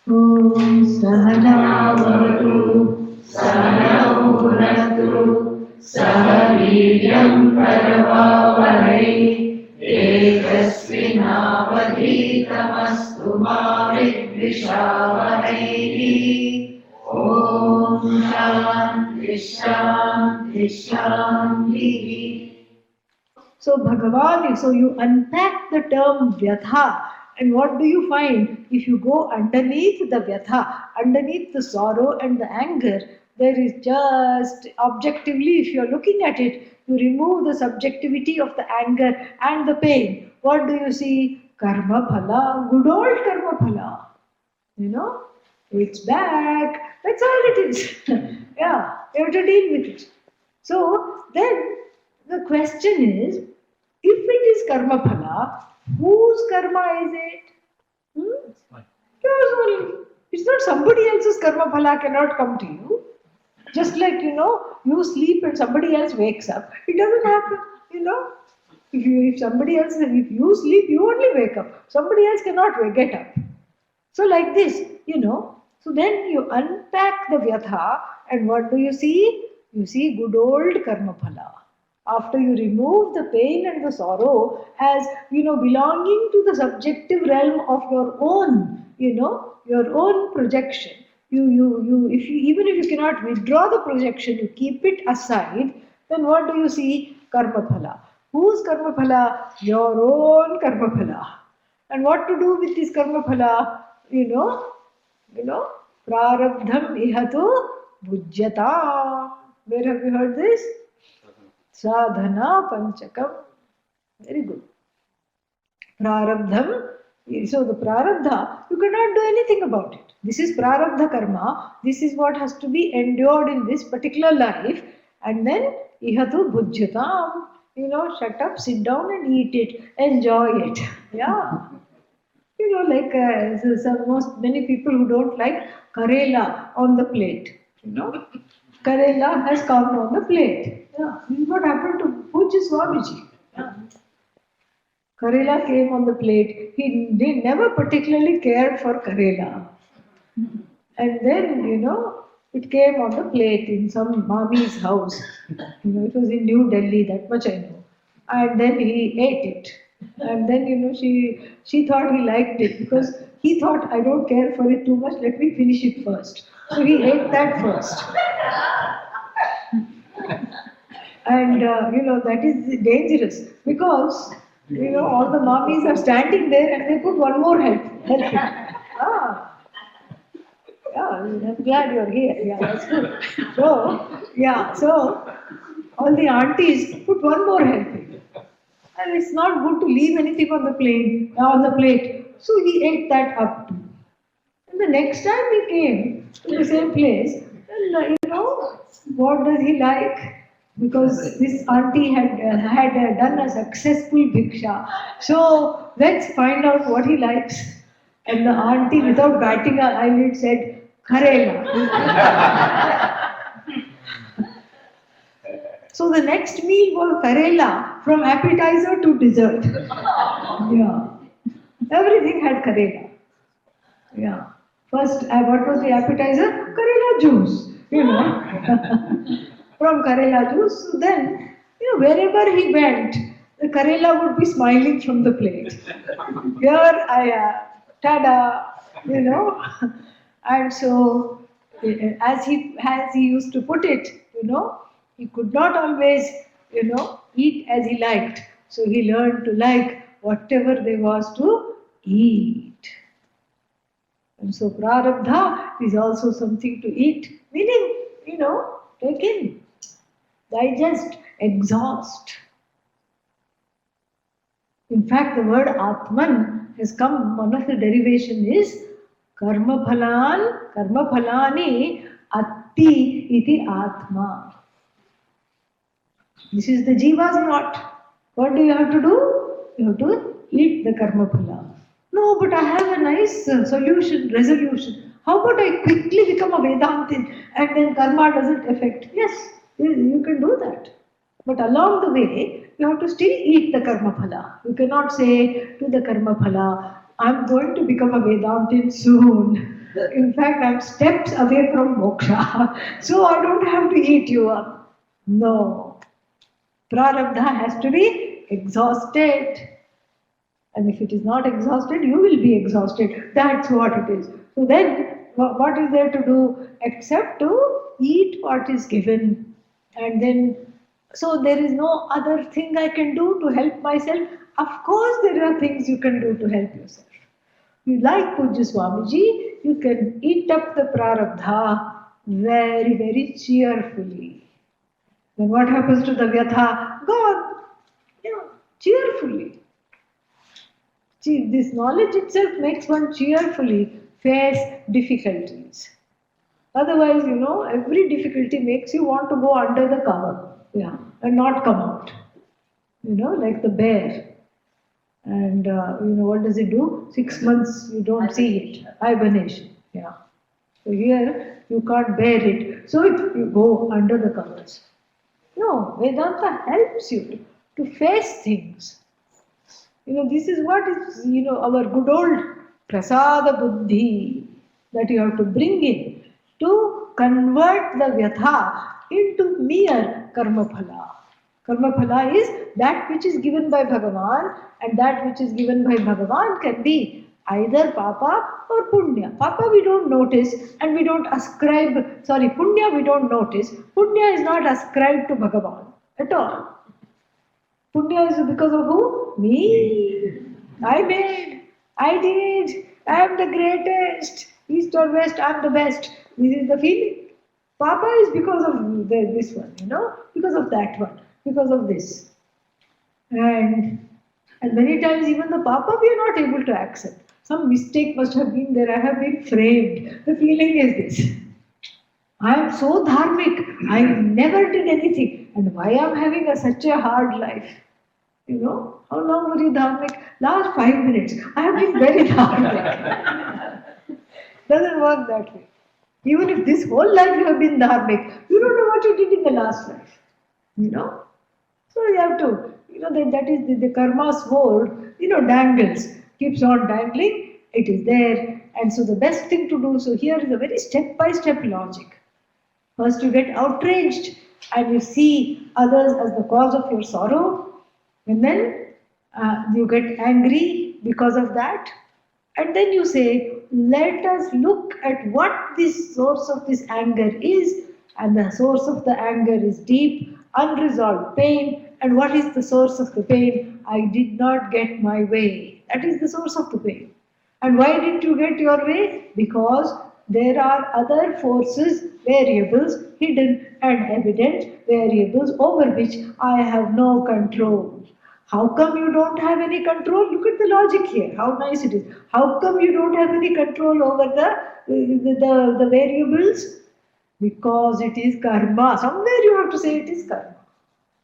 Om Sahanavatu Sahanau Bhunatu Sahaviryam Karavavahai Tejasvinavadhitamastu ma vidvishavahai. Om Shanti Shanti Shanti. So Bhagavan, so you unpack the term Vyatha, and what do you find? If you go underneath the Vyatha, underneath the sorrow and the anger, there is just objectively, if you are looking at it, you remove the subjectivity of the anger and the pain. What do you see? Karma phala, good old karma phala. You know, it's back. That's all it is. Yeah, you have to deal with it. So then the question is, if it is karma phala, whose karma is it? Yours only. It's not somebody else's karma phala cannot come to you. Just like, you sleep and somebody else wakes up. It doesn't happen. If somebody else, if you sleep, you only wake up. Somebody else cannot get up. So like this. So then you unpack the vyatha and what do you see? You see good old karma phala. After you remove the pain and the sorrow as, belonging to the subjective realm of your own, your own projection. Even if you cannot withdraw the projection, you keep it aside, then what do you see? Karma phala. Whose karma phala? Your own karma phala. And what to do with this karma phala? Prarabdham ihatu bhujyata. Where have you heard this? Sadhana panchakam. Very good. Prarabdham. So the prarabdha, you cannot do anything about it. This is prarabdha karma. This is what has to be endured in this particular life. And then ihatu bhujyatam. Shut up, sit down and eat it. Enjoy it. Yeah. Many people who don't like Karela on the plate. Karela has come on the plate. Yeah. This is what happened to Pujya Swamiji. Yeah. Karela came on the plate. They never particularly cared for Karela. And then, it came on the plate in some mommy's house. It was in New Delhi, that much I know. And then he ate it. And then, she thought he liked it because he thought, I don't care for it too much, let me finish it first. So he ate that first. And, that is dangerous because, all the mommies are standing there and they put one more help it. Yeah, I'm glad you're here. Yeah, that's good. So all the aunties put one more helping. And it's not good to leave anything on the plate. So he ate that up too. And the next time he came to the same place, what does he like? Because this auntie had done a successful bhiksha. So let's find out what he likes. And the auntie, without batting her eyelid, said, Karela. So the next meal was Karela, from appetizer to dessert. Yeah. Everything had Karela. Yeah. First, what was the appetizer? Karela juice. From Karela juice. So then, wherever he went, the Karela would be smiling from the plate. Here I am. Tada. And so, as he used to put it, he could not always, eat as he liked. So he learned to like whatever there was to eat. And so prarabdha is also something to eat, meaning, take in, digest, exhaust. In fact, the word Atman has come, one of the derivation is Karma phalani atti iti atma. This is the jiva's lot. What do you have to do? You have to eat the karma phala. No, but I have a nice resolution. How about I quickly become a Vedantin and then karma doesn't affect? Yes, you can do that. But along the way, you have to still eat the karma phala. You cannot say to the karma phala, I'm going to become a Vedantin soon. In fact, I'm steps away from moksha, so I don't have to eat you up. No. Prarabdha has to be exhausted. And if it is not exhausted, you will be exhausted. That's what it is. So then, what is there to do except to eat what is given? And then, so there is no other thing I can do to help myself. Of course, there are things you can do to help yourself. You like Pujya Swamiji, you can eat up the prarabdha very, very cheerfully. Then what happens to the vyatha? Gone. Cheerfully. See, this knowledge itself makes one cheerfully face difficulties. Otherwise, every difficulty makes you want to go under the cover, and not come out. Like the bear. And what does it do? 6 months you don't see it. Hibernation. Yeah. So here you can't bear it. So you go under the covers. No, Vedanta helps you to face things. This is what is, our good old prasada buddhi that you have to bring in to convert the vyatha into mere karma phala. Karma phala is that which is given by Bhagavan, and that which is given by Bhagavan can be either papa or punya. Papa we don't notice and we don't ascribe, punya we don't notice. Punya is not ascribed to Bhagavan at all. Punya is because of who? Me. I made. I did. I am the greatest. East or west, I am the best. This is the feeling. Papa is because of this one, because of that one, because of this. And many times even the papa we are not able to accept. Some mistake must have been there. I have been framed. The feeling is this. I am so dharmic. I never did anything. And why I am having such a hard life? How long were you dharmic? Last 5 minutes. I have been very dharmic. Doesn't work that way. Even if this whole life you have been dharmic, you don't know what you did in the last life. So you have to, that is the karma sword, dangles, keeps on dangling, it is there. And so the best thing to do, so here is a very step-by-step logic. First you get outraged and you see others as the cause of your sorrow, and then you get angry because of that, and then you say, let us look at what this source of this anger is, and the source of the anger is deep, unresolved pain. And what is the source of the pain? I did not get my way. That is the source of the pain. And why didn't you get your way? Because there are other forces, variables, hidden and evident variables over which I have no control. How come you don't have any control? Look at the logic here, how nice it is. How come you don't have any control over the variables? Because it is karma. Somewhere you have to say it is karma.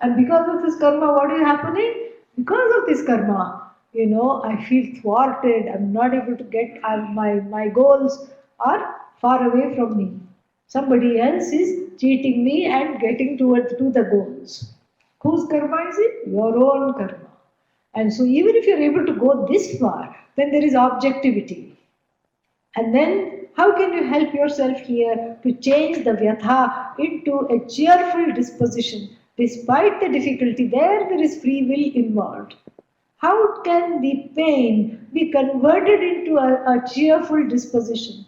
And because of this karma, what is happening? Because of this karma, I feel thwarted. I'm not able to get, my goals are far away from me. Somebody else is cheating me and getting to the goals. Whose karma is it? Your own karma. And so even if you're able to go this far, then there is objectivity. And then how can you help yourself here to change the vyatha into a cheerful disposition? Despite the difficulty, there is free will involved. How can the pain be converted into a cheerful disposition?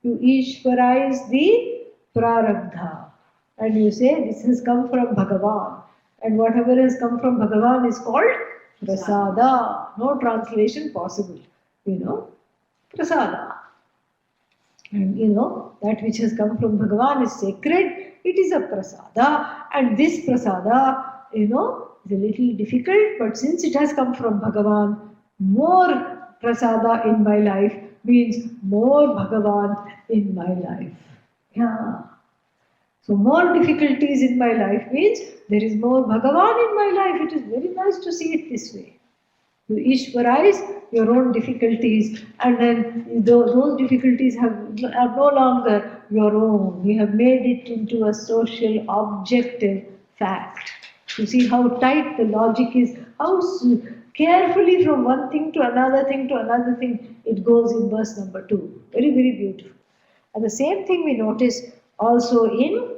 You Ishwaraize the prarabdha. And you say, this has come from Bhagavan. And whatever has come from Bhagavan is called prasada. No translation possible. Prasada. And that which has come from Bhagavan is sacred. It is a prasada. And this prasada, is a little difficult. But since it has come from Bhagavan, more prasada in my life means more Bhagavan in my life. Yeah. So more difficulties in my life means there is more Bhagavan in my life. It is very nice to see it this way. You Ishwaraize your own difficulties, and then those difficulties are no longer your own. You have made it into a social objective fact. You see how tight the logic is, how carefully from one thing to another thing it goes in verse number 2. Very, very beautiful. And the same thing we notice also in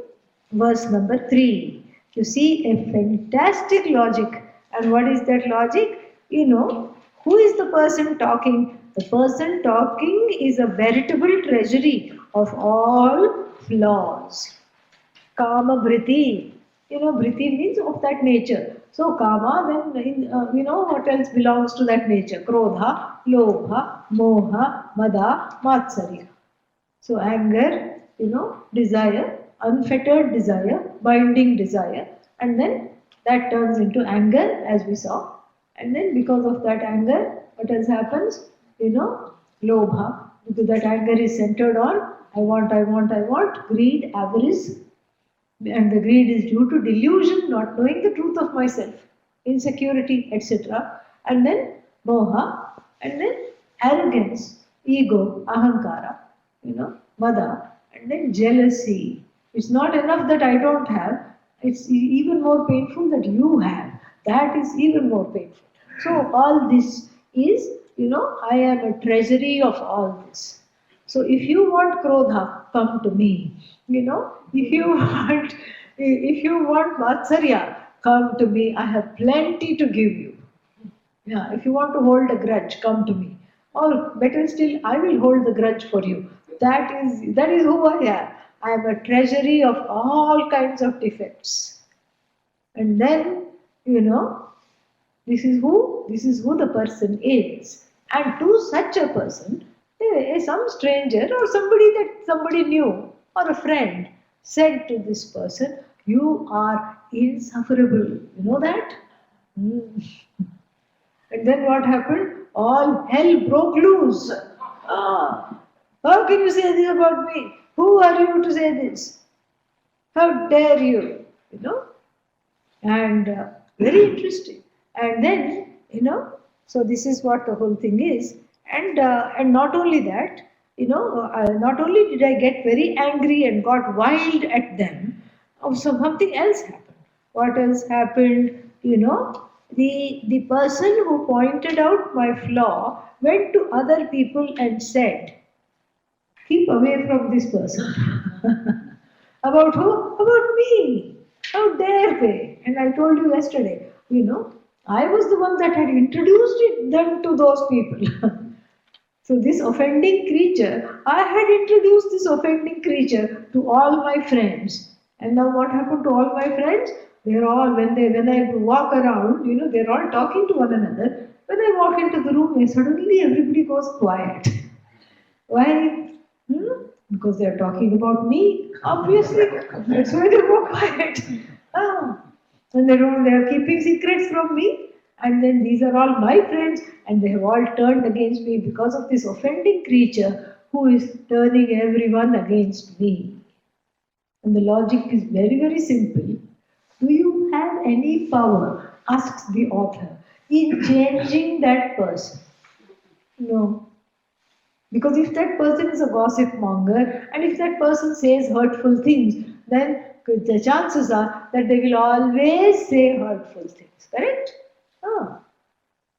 verse number 3. You see a fantastic logic. And what is that logic? Who is the person talking? The person talking is a veritable treasury of all flaws. Kama Briti. Briti means of that nature. So Kama, then what else belongs to that nature? Krodha, Lobha, Moha, Mada, Matsarya. So anger, desire, unfettered desire, binding desire, and then that turns into anger as we saw. And then because of that anger, what else happens? Lobha, because that anger is centered on I want, greed, avarice, and the greed is due to delusion, not knowing the truth of myself, insecurity, etc. And then moha, and then arrogance, ego, ahankara, mada, and then jealousy. It's not enough that I don't have, it's even more painful that you have. That is even more painful. So all this is, I am a treasury of all this. So if you want krodha, come to me. If you want matsarya, come to me. I have plenty to give you. Yeah, if you want to hold a grudge, come to me. Or better still, I will hold the grudge for you. That is who I am. I am a treasury of all kinds of defects. And then, this is who the person is. And to such a person, some stranger or somebody that somebody knew or a friend said to this person, you are insufferable. You know that? Mm. And then what happened? All hell broke loose. How can you say this about me? Who are you to say this? How dare you? And very interesting. And then, so this is what the whole thing is. And not only that, not only did I get very angry and got wild at them, something else happened. What else happened? The person who pointed out my flaw went to other people and said, keep away from this person. About who? About me. How dare they? And I told you yesterday, I was the one that had introduced them to those people. So this offending creature, I had introduced this offending creature to all my friends. And now what happened to all my friends? They're all, when I walk around, they're all talking to one another. When I walk into the room, suddenly everybody goes quiet. Why? Because they're talking about me, obviously. That's why they go quiet. And they're keeping secrets from me. And then these are all my friends, and they have all turned against me because of this offending creature who is turning everyone against me. And the logic is very, very simple. Do you have any power, asks the author, in changing that person? No. Because if that person is a gossip monger, and if that person says hurtful things, then the chances are that they will always say hurtful things. Correct?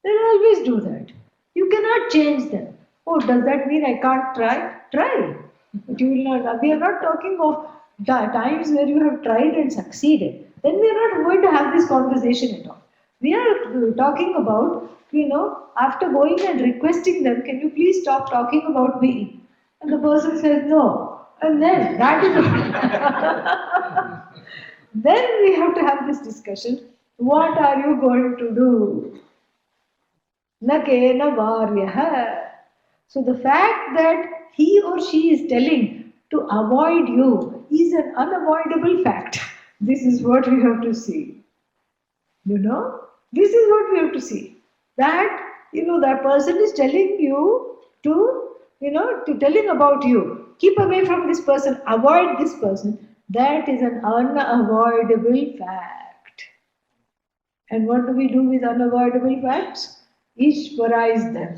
They'll always do that. You cannot change them. Oh, does that mean I can't try? Try. But you will not. We are not talking of times where you have tried and succeeded. Then we are not going to have this conversation at all. We are talking about, after going and requesting them, can you please stop talking about me? And the person says no. And then that is then we have to have this discussion. What are you going to do? Nakena varyaha. So the fact that he or she is telling to avoid you is an unavoidable fact. This is what we have to see. This is what we have to see. That, that person is telling you to telling about you. Keep away from this person, avoid this person. That is an unavoidable fact. And what do we do with unavoidable facts? Ishvarize them.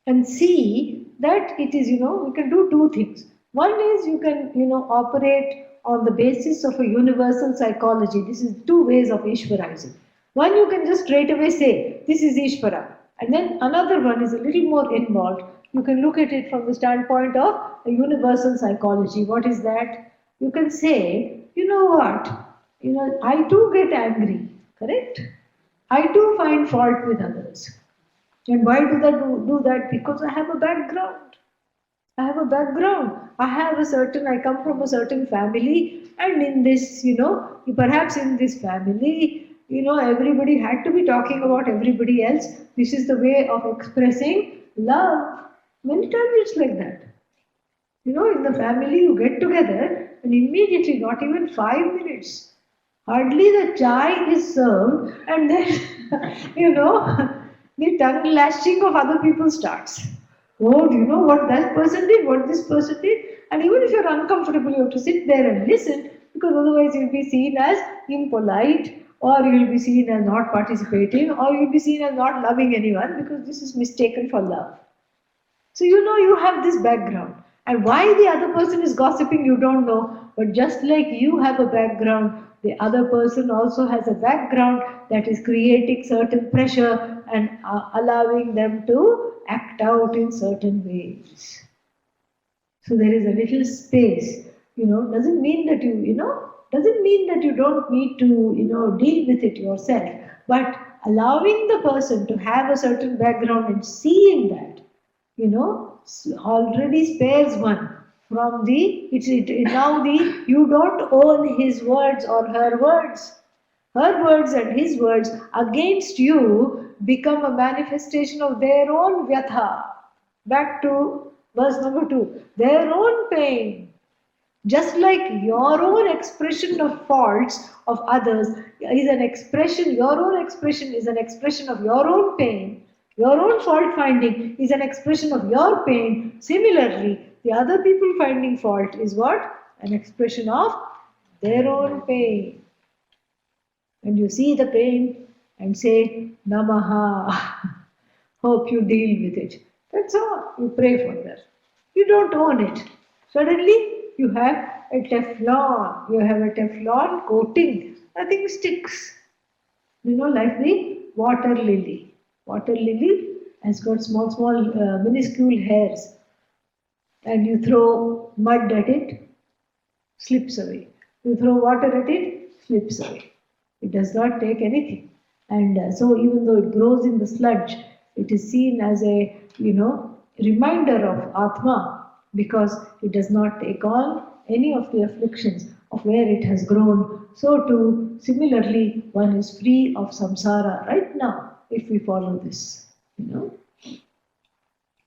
And see that it is, we can do two things. One is you can, operate on the basis of a universal psychology. This is two ways of Ishvarizing. One, you can just straight away say, this is Ishvara. And then another one is a little more involved. You can look at it from the standpoint of a universal psychology. What is that? You can say, you know what? I too get angry, correct? I too find fault with others. And why do that? Because I have a background. I have a background. I come from a certain family, and in this, perhaps in this family, everybody had to be talking about everybody else. This is the way of expressing love. Many times it's like that. In the family, you get together, and immediately, not even 5 minutes, hardly the chai is served, and then, the tongue lashing of other people starts. Oh, do you know what that person did, what this person did? And even if you're uncomfortable, you have to sit there and listen, because otherwise you'll be seen as impolite, or you'll be seen as not participating, or you'll be seen as not loving anyone, because this is mistaken for love. So you have this background. And why the other person is gossiping, you don't know. But just like you have a background, the other person also has a background that is creating certain pressure and allowing them to act out in certain ways. So there is a little space, doesn't mean that doesn't mean that you don't need to, deal with it yourself. But allowing the person to have a certain background and seeing that, already spares one from you don't own his words or her words. Her words and his words against you become a manifestation of their own vyatha. Back to verse number 2. Their own pain. Just like your own expression of faults of others is an expression, your own expression is an expression of your own pain. Your own fault finding is an expression of your pain. Similarly, the other people finding fault is what? An expression of their own pain. And you see the pain and say, Namaha. Hope you deal with it. That's all. You pray for that. You don't own it. Suddenly, you have a Teflon. You have a Teflon coating. Nothing sticks. Like the water lily. Water lily has got small, minuscule hairs. And you throw mud at it, slips away. You throw water at it, slips away. It does not take anything. And so even though it grows in the sludge, it is seen as a, reminder of Atma, because it does not take on any of the afflictions of where it has grown. So too, similarly, one is free of samsara right now, if we follow this,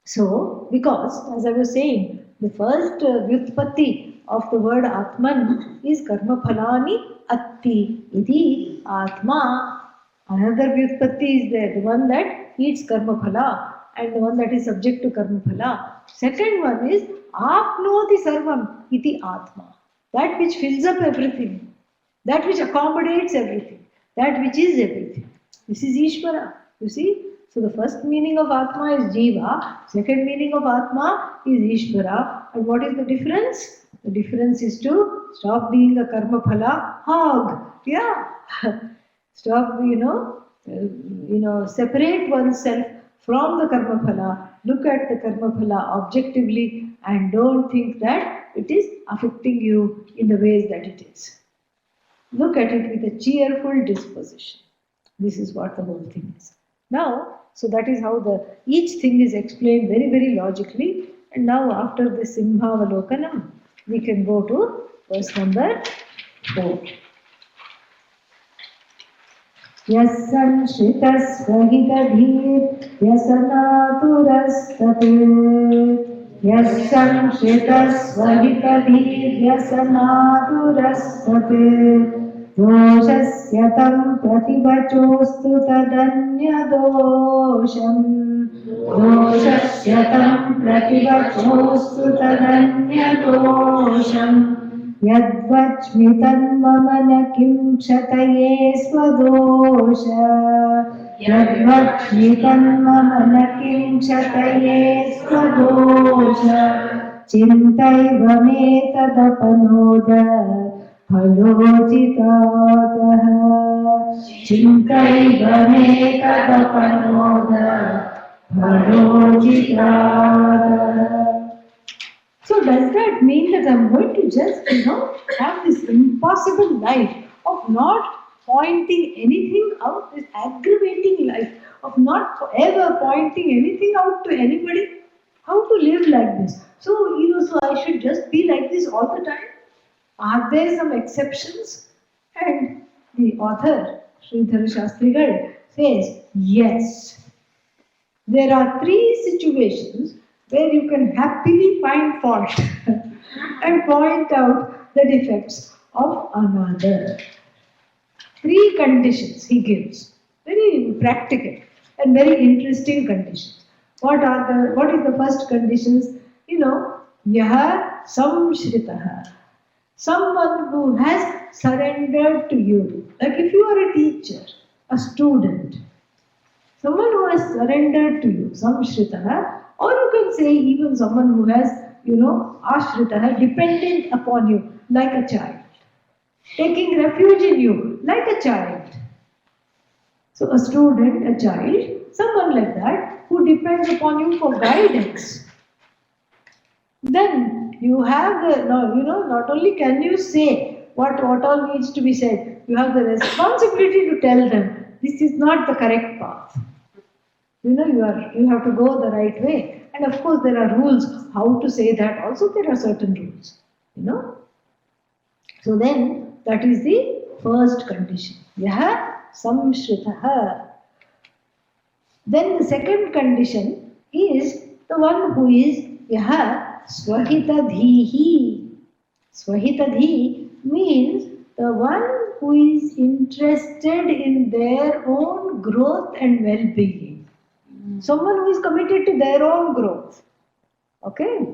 So, because, as I was saying, the first vyutpatti of the word Atman is karma phalani atti iti Atma. Another vyutpatti is there, the one that eats karma phala and the one that is subject to karma phala. Second one is apnoti sarvam iti Atma. That which fills up everything, that which accommodates everything, that which is everything. This is Ishvara, you see. So the first meaning of Atma is Jiva, second meaning of Atma is Ishvara. And what is the difference? The difference is to stop being a karma phala hog. Yeah. Stop, separate oneself from the karma phala. Look at the karma phala objectively and don't think that it is affecting you in the ways that it is. Look at it with a cheerful disposition. This is what the whole thing is. Now, so that is how each thing is explained very, very logically. And now after the Simhavalokanam, we can go to verse number 4. Yassanshritasvahitadhir yasanaturastate Yassanshritasvahitadhir yasanaturastate दोषस्य तं प्रतिवचोस्तु तदन्यदोषम् दोषस्य तं प्रतिवचोस्तु तदन्यदोषम् यद्वच्मि तन्मम न किं क्षतये स्वदोष यद्वच्मि तन्मम न किं क्षतये स्वदोष चिन्तैव मे तदपनोद फलोचितातः चिन्तैव मे कदपनोद भरोचित्राद. So does that mean that I'm going to just, have this impossible life of not pointing anything out, this aggravating life of not ever pointing anything out to anybody? How to live like this? So, so I should just be like this all the time? Are there some exceptions? And the author, Sridhar Shastrigal, says, yes. There are three situations where you can happily find fault and point out the defects of another. Three conditions he gives, very practical and very interesting conditions. What is the first conditions? Yaha samshritaha. Someone who has surrendered to you. Like if you are a teacher, a student, someone who has surrendered to you, samshritaha, or you can say even someone who has, ashritaha, dependent upon you, like a child, taking refuge in you, like a child. So a student, a child, someone like that, who depends upon you for guidance. Then you have the, not only can you say what all needs to be said, you have the responsibility to tell them, this is not the correct path. You have to go the right way. And of course there are rules how to say that. Also there are certain rules. So then that is the first condition. Yaha samshritaha. Then the second condition is the one who is yaha swahitadhihi. Swahitadhi means the one who is interested in their own growth and well-being. Someone who is committed to their own growth. Okay?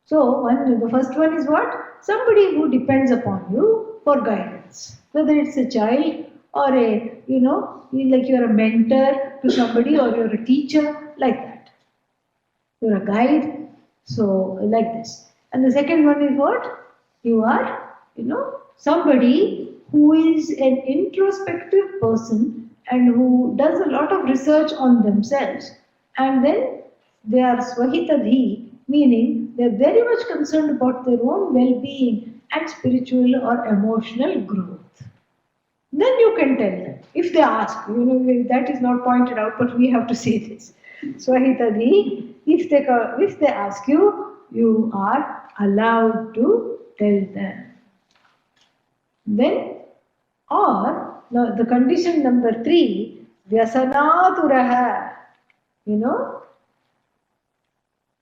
So, the first one is what? Somebody who depends upon you for guidance. Whether it's a child or like you're a mentor to somebody or you're a teacher, like that. You're a guide, so like this. And the second one is what? You are, somebody who is an introspective person and who does a lot of research on themselves. And then they are swahitadhi, meaning they are very much concerned about their own well-being and spiritual or emotional growth. Then you can tell them, if they ask, that is not pointed out, but we have to say this. Swahitadhi, if they ask you, you are allowed to tell them. Then, or the condition number 3, vyasanaturaha.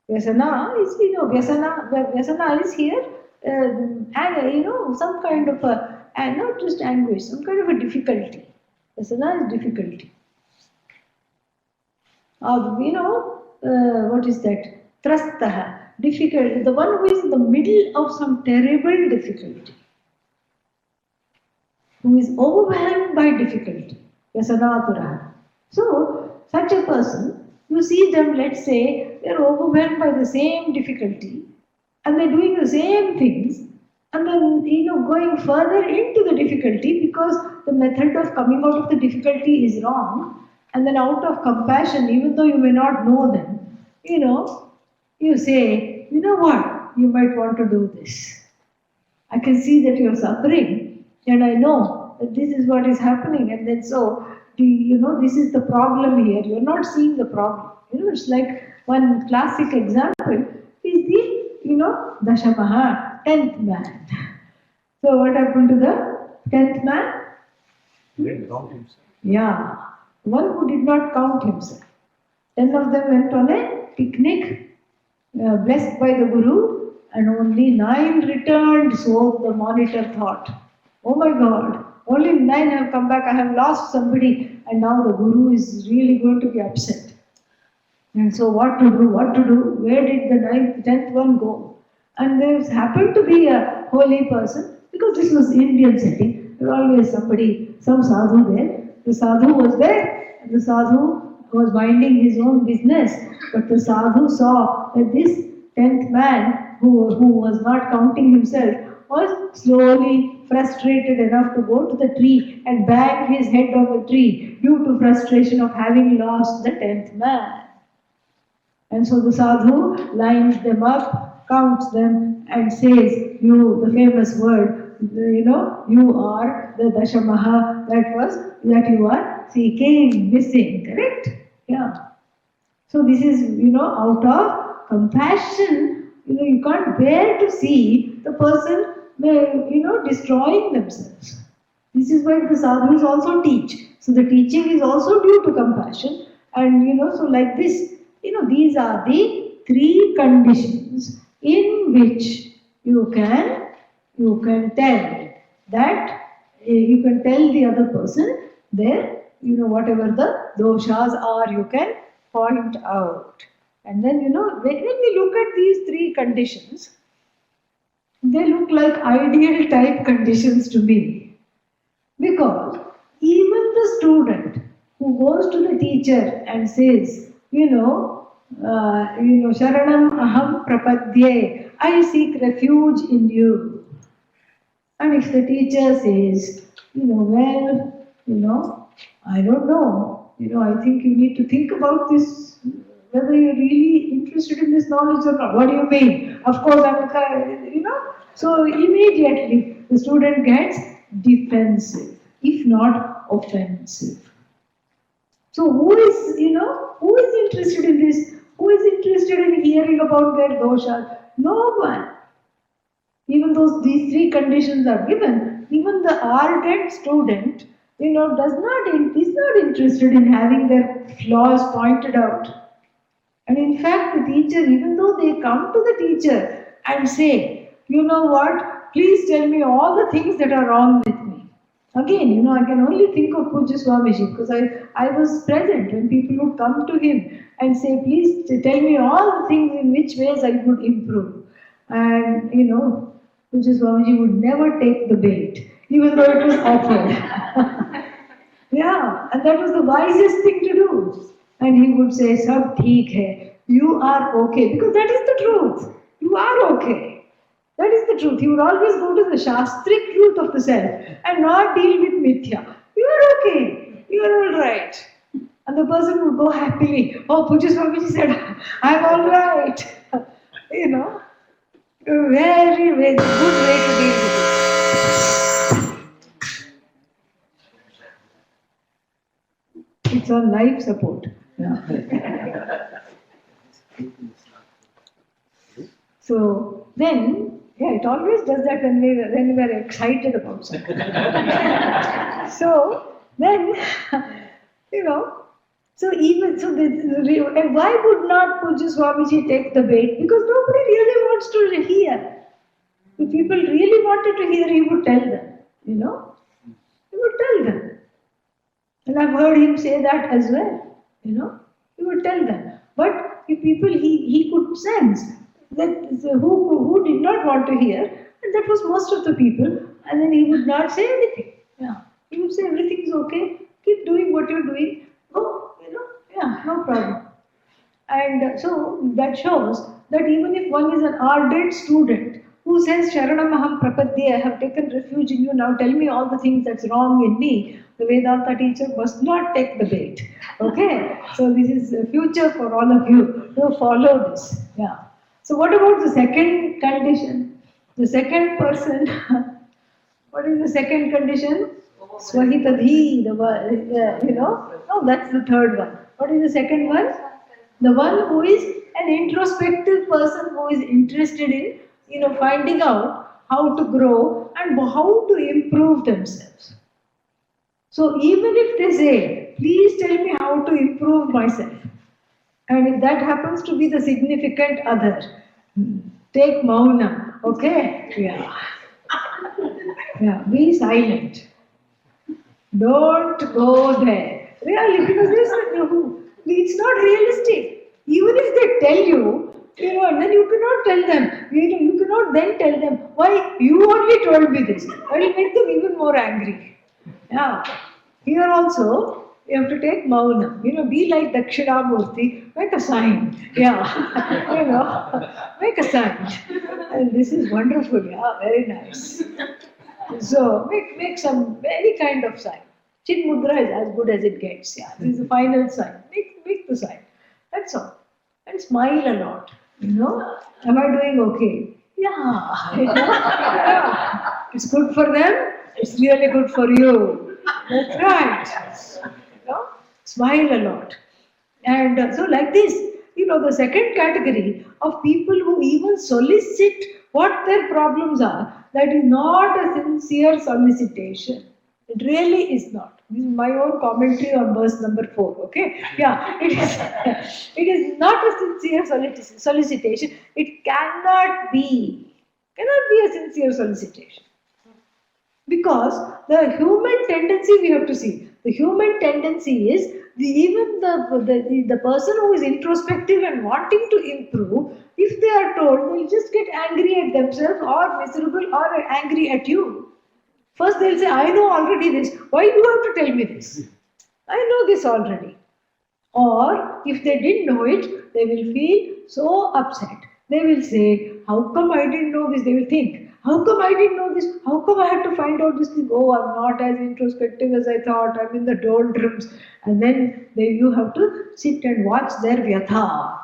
Vyasana is, Vyasana is here, and some kind of and not just anguish, some kind of a difficulty. Vyasana is difficulty. What is that? Trastaha, difficult, the one who is in the middle of some terrible difficulty, who is overwhelmed by difficulty. Vyasanaturaha. So, such a person, you see them, let's say, they're overwhelmed by the same difficulty, and they're doing the same things, and then, going further into the difficulty because the method of coming out of the difficulty is wrong, and then out of compassion, even though you may not know them, you say, what, you might want to do this. I can see that you're suffering, and I know that this is what is happening, and then so, this is the problem here. You're not seeing the problem. It's like one classic example is the, Dashamaha, 10th man. So what happened to the 10th man? Didn't count himself. Yeah, one who did not count himself. 10 of them went on a picnic, blessed by the Guru, and only 9 returned. So the monitor thought, oh my God, only 9 have come back. I have lost somebody, and now the Guru is really going to be upset. And so what to do? Where did the 10th one go? And there happened to be a holy person, because this was Indian setting. There was always somebody, some sadhu there. The sadhu was there, and the sadhu was minding his own business. But the sadhu saw that this 10th man, who was not counting himself, was slowly frustrated enough to go to the tree and bang his head on the tree due to frustration of having lost the 10th man. And so the sadhu lines them up, counts them, and says, you, the famous word, you are the Dashamaha that you are seeking, missing, correct? Yeah. So this is, out of compassion, you can't bear to see the person, destroying themselves. This is why the sadhus also teach. So the teaching is also due to compassion. And, so like this, these are the three conditions in which you can tell that, you can tell the other person their, whatever the doshas are, you can point out. And then, when we look at these three conditions, they look like ideal type conditions to me. Because even the student who goes to the teacher and says, Sharanam aham prapadye, I seek refuge in you. And if the teacher says, I don't know, I think you need to think about this, whether you're really interested in this knowledge or not. What do you mean? Of course, So immediately the student gets defensive, if not offensive. So who is interested in this? Who is interested in hearing about their dosha? No one. Even though these three conditions are given, even the ardent student, is not interested in having their flaws pointed out. And in fact, the teacher, even though they come to the teacher and say, you know what, please tell me all the things that are wrong with me. Again, I can only think of Pujya Swamiji because I was present when people would come to him and say, please tell me all the things in which ways I could improve. And, Pujya Swamiji would never take the bait, even though it was offered. Yeah, and that was the wisest thing to do. And he would say, Sab theek hai, you are okay, because that is the truth. You are okay. That is the truth. He would always go to the shastric truth of the self and not deal with mithya. You are okay. You are all right. And the person would go happily. Oh, Pujya Swamiji said, I'm all right. Very, very good way to deal with it. It's on life support. Yeah. So then, it always does that when we are excited about something. So then, and why would not Pujya Swamiji take the bait? Because nobody really wants to hear. If people really wanted to hear, he would tell them. He would tell them. And I've heard him say that as well. He would tell them. But if people, he could sense that who did not want to hear, and that was most of the people, and then he would not say anything. Yeah. He would say everything's okay, keep doing what you're doing. Oh, no problem. And so that shows that even if one is an ardent student who says, Sharanamaham Prapadye, I have taken refuge in you, now tell me all the things that's wrong in me, the Vedanta teacher must not take the bait. Okay? So this is a future for all of you to follow this. Yeah. So what about the second condition? The second person, what is the second condition? Swahitadhi, no, that's the third one. What is the second one? The one who is an introspective person who is interested in, finding out how to grow and how to improve themselves. So even if they say, please tell me how to improve myself, and if that happens to be the significant other, take mauna, okay? Yeah, be silent. Don't go there. Really, because it's not realistic. Even if they tell you, and then you cannot tell them, you cannot then tell them, why you only told me this. That will make them even more angry. Yeah. Here also, you have to take mauna. Be like Dakshinamurti, make a sign. Yeah. Make a sign. And this is wonderful. Yeah, very nice. So make some any kind of sign. Chin mudra is as good as it gets. Yeah, this is the final sign. Make the sign. That's all. And smile a lot. Am I doing okay? Yeah. Yeah. It's good for them. It's really good for you. That's right. Smile a lot. And so, like this, the second category of people who even solicit what their problems are, that is not a sincere solicitation. It really is not. This is my own commentary on verse number 4. Okay? Yeah, it is. It is not a sincere solicitation. It cannot be a sincere solicitation. Because the human tendency we have to see. The human tendency is even the person who is introspective and wanting to improve, if they are told, they'll just get angry at themselves or miserable or angry at you. First they'll say, I know already this. Why do you have to tell me this? I know this already. Or if they didn't know it, they will feel so upset. They will say, how come I didn't know this? They will think, how come I didn't know this? How come I had to find out this thing? Oh, I'm not as introspective as I thought. I'm in the doldrums. And then you have to sit and watch their vyatha.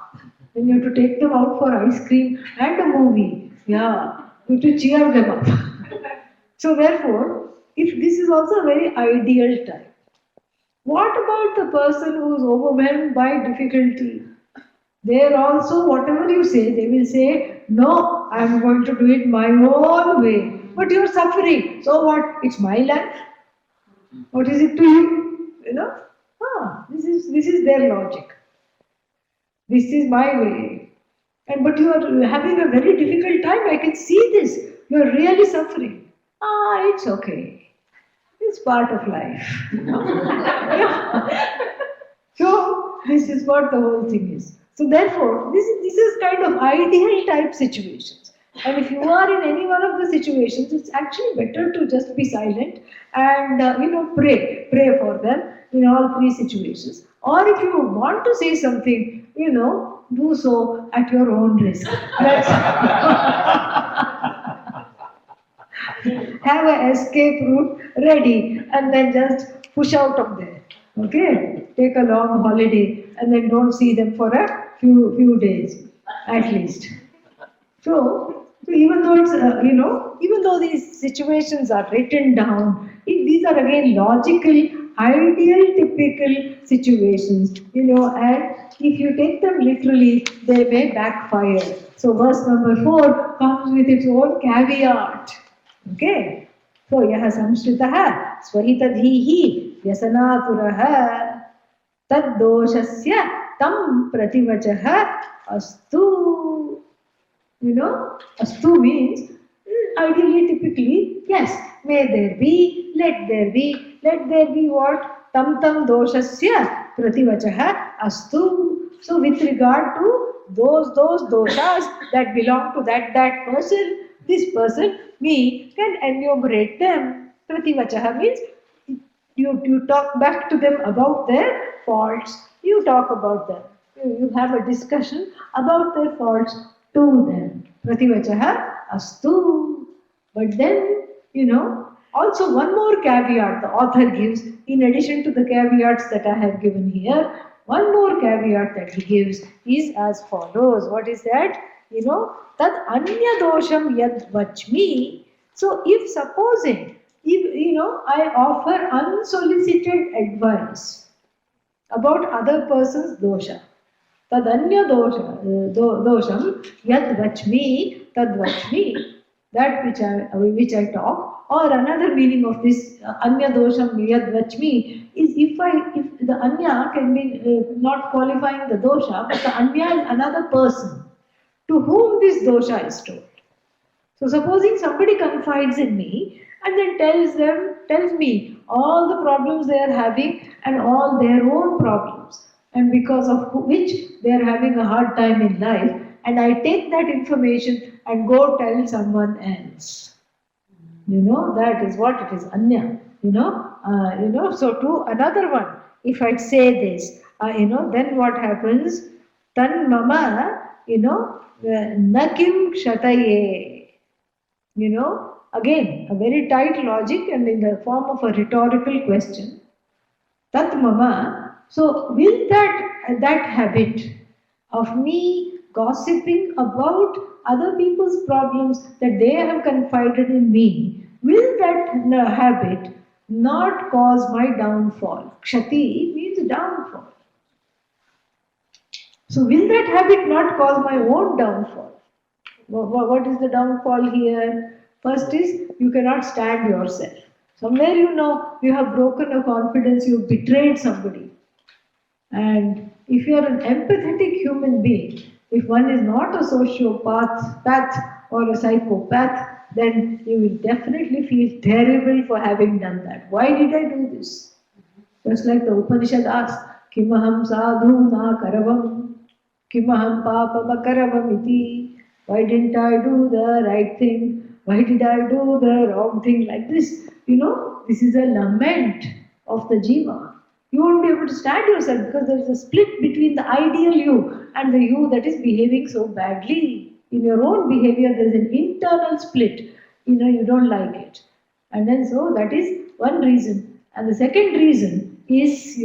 Then you have to take them out for ice cream and a movie. Yeah, you have to cheer them up. So therefore, if this is also a very ideal time. What about the person who is overwhelmed by difficulty? There also, whatever you say, they will say, no, I am going to do it my own way. But you are suffering. So what? It's my life. What is it to you? This is their logic. This is my way. But you are having a very difficult time. I can see this. You are really suffering. It's okay. It's part of life. So this is what the whole thing is. So therefore, this is kind of ideal type situations. And if you are in any one of the situations, it's actually better to just be silent and pray for them in all three situations. Or if you want to say something, do so at your own risk. Have an escape route ready and then just push out of there. Okay? Take a long holiday and then don't see them for a few days at least. So even though it's, even though these situations are written down, these are again logical, ideal, typical situations, and if you take them literally, they may backfire. So verse number 4 comes with its own caveat. Okay? So yaha samshritaha swahitadhihi yasanaturaha taddoshasya tam prativachaha astu. Astu means ideally, typically, yes, may there be, let there be what? Tam doshasya prativachaha astu. So with regard to those doshas that belong to that person, this person, me, can enumerate them. Prativachaha means you talk back to them about their faults. You talk about them. You have a discussion about their faults to them. Prativachaha astu. But then, also one more caveat the author gives, in addition to the caveats that I have given here, one more caveat that he gives is as follows. What is that? Tad anya dosham yad vachmi. So if supposing, I offer unsolicited advice about other person's dosha, tad anya dosham yad vachmi, tad vachmi, that which I talk, or another meaning of this anya dosham yad vachmi is if the anya can be not qualifying the dosha, but the anya is another person to whom this dosha is told. So supposing somebody confides in me and then tells me all the problems they are having and all their own problems, and because of which they are having a hard time in life, and I take that information and go tell someone else. That is what it is, anya. So to another one, if I say this, then what happens? Tan mama, nakim kshataye. again, a very tight logic and in the form of a rhetorical question. Tat mama. So, will that habit of me gossiping about other people's problems that they have confided in me, will that habit not cause my downfall? Kshati means downfall. So, will that habit not cause my own downfall? What is the downfall here? First is you cannot stand yourself. Somewhere you know you have broken a confidence, you have betrayed somebody. And if you are an empathetic human being, if one is not a sociopath or a psychopath, then you will definitely feel terrible for having done that. Why did I do this? Just like the Upanishad asks, Kimaham sadhu na karavam, Kimaham papam akaravam iti. Why didn't I do the right thing? Why did I do the wrong thing? Like this, this is a lament of the jiva. You won't be able to stand yourself because there is a split between the ideal you and the you that is behaving so badly. In your own behavior, there is an internal split. You don't like it. And then so that is one reason. And the second reason is,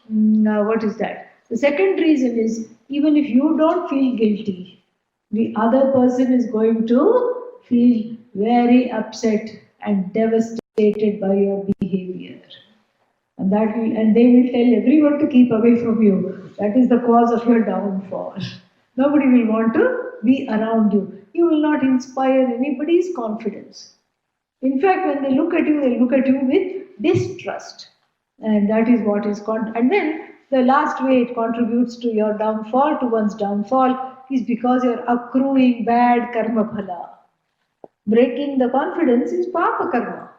what is that? The second reason is even if you don't feel guilty, the other person is going to feel very upset and devastated by your behavior. And they will tell everyone to keep away from you. That is the cause of your downfall. Nobody will want to be around you. You will not inspire anybody's confidence. In fact, when they look at you with distrust. And that is what is and then the last way it contributes to your downfall, to one's downfall, is because you're accruing bad karma phala. Breaking the confidence is papa karma.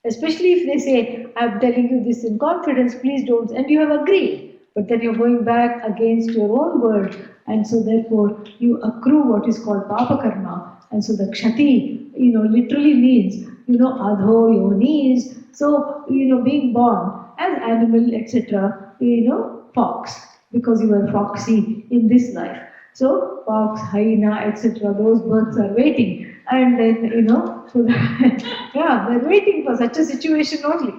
Especially if they say, I'm telling you this in confidence, please don't, and you have agreed. But then you're going back against your own word, and so therefore you accrue what is called papa karma. And so the kshati, literally means, adho yonis. So, being born as animal, etc., fox, because you are foxy in this life. So, fox, hyena, etc., those birds are waiting. And then, so that, yeah, they're waiting for such a situation only.